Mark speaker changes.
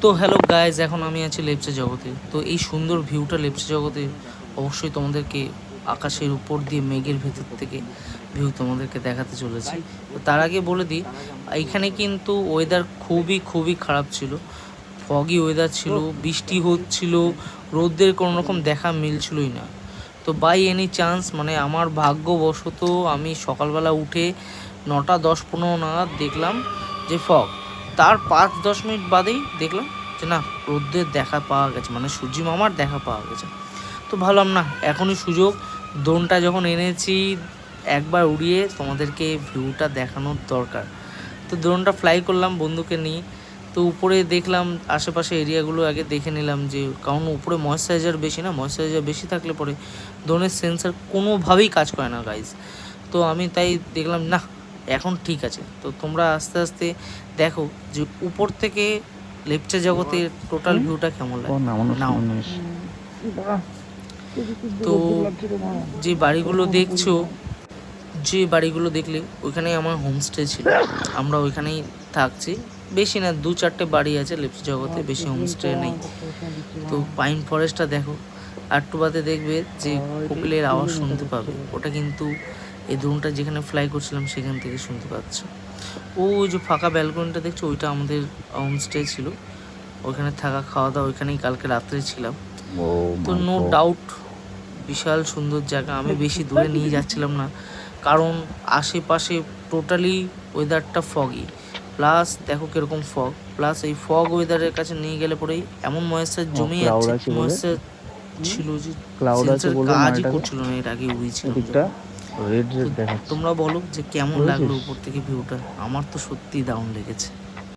Speaker 1: তো hello guys, এখন আমি আছি লেপচা জগতে। তো এই সুন্দর ভিউটা লেপচা জগতে অবশ্যই তোমাদেরকে আকাশের উপর দিয়ে মেঘের ভেতর থেকে ভিউ তোমাদেরকে দেখাতে চলেছি। তো তার আগে বলে দিই, এখানে কিন্তু ওয়েদার খুবই খুবই খারাপ ছিল। ফগি ওয়েদার ছিল, বৃষ্টি হচ্ছিল, রোদের কোনো রকম দেখা মিলছিলই না। তো বাই এনি চান্স মানে আমার ভাগ্যবশত আমি সকালবেলা উঠে 9টা 10-15 নাগাদ দেখলাম যে ফগ। তার 5-10 মিনিট বাদেই দেখলাম যে না, রোদ্রের দেখা পাওয়া গেছে, মানে সূর্যি মামার দেখা পাওয়া গেছে। তো ভাবলাম না, এখনই সুযোগ, ড্রোনটা যখন এনেছি একবার উড়িয়ে তোমাদেরকে ভিউটা দেখানোর দরকার। তো ড্রোনটা ফ্লাই করলাম বন্ধুকে নিয়ে। তো উপরে দেখলাম আশেপাশে এরিয়াগুলো আগে দেখে নিলাম, যে কারণ উপরে ময়েশ্চারাইজার বেশি না, ময়েশ্চারাইজার বেশি থাকলে পরে ড্রোনের সেন্সার কোনোভাবেই কাজ করে না গাইজ। তো আমি তাই দেখলাম না, এখন ঠিক আছে। তো তোমরা আস্তে আস্তে দেখো যে উপর থেকে লেপচা জগতের টোটাল ভিউটা কেমন লাগে নাও। তো যে বাড়িগুলো দেখছো, যে বাড়িগুলো দেখলে ওইখানে আমার হোমস্টে ছিল, আমরা ওইখানেই থাকছি। বেশি না, 2-4টে বাড়ি আছে লেপচা জগতে, বেশি হোমস্টে নেই। তো পাইন ফরেস্টটা দেখো, আর একটু বাদে দেখবে যে কোকিলের আওয়াজ শুনতে পাবে। ওটা কিন্তু এই ড্রোনটা যেখানে ফ্লাই করছিলাম সেখান থেকে শুনতে পাচ্ছ। ওই যে ফাঁকা ব্যালকনিটা দেখছো, ওইটা আমাদের হোমস্টে ছিল। ওইখানে থাকা খাওয়া দাওয়া ওইখানেই কালকে রাত্রে ছিলাম। তো নো ডাউট বিশাল সুন্দর জায়গা। আমি বেশি দূরে নিয়ে যাচ্ছিলাম না, কারণ আশেপাশে টোটালি ওয়েদারটা ফগি, প্লাস দেখো কীরকম ফগ, প্লাস এই ফগ ওয়েদারের কাছে নিয়ে গেলে পরেই এমন ময়েশ্চার জমে যাচ্ছে, ময়েশ্চার ছিল যে সেন্সার কাজই করছিল না, এর আগে উড়িয়েছিল। তোমরা বলো যে কেমন লাগলো উপর থেকে ভিউটা। আমার তো সত্যিই দারুণ লেগেছে।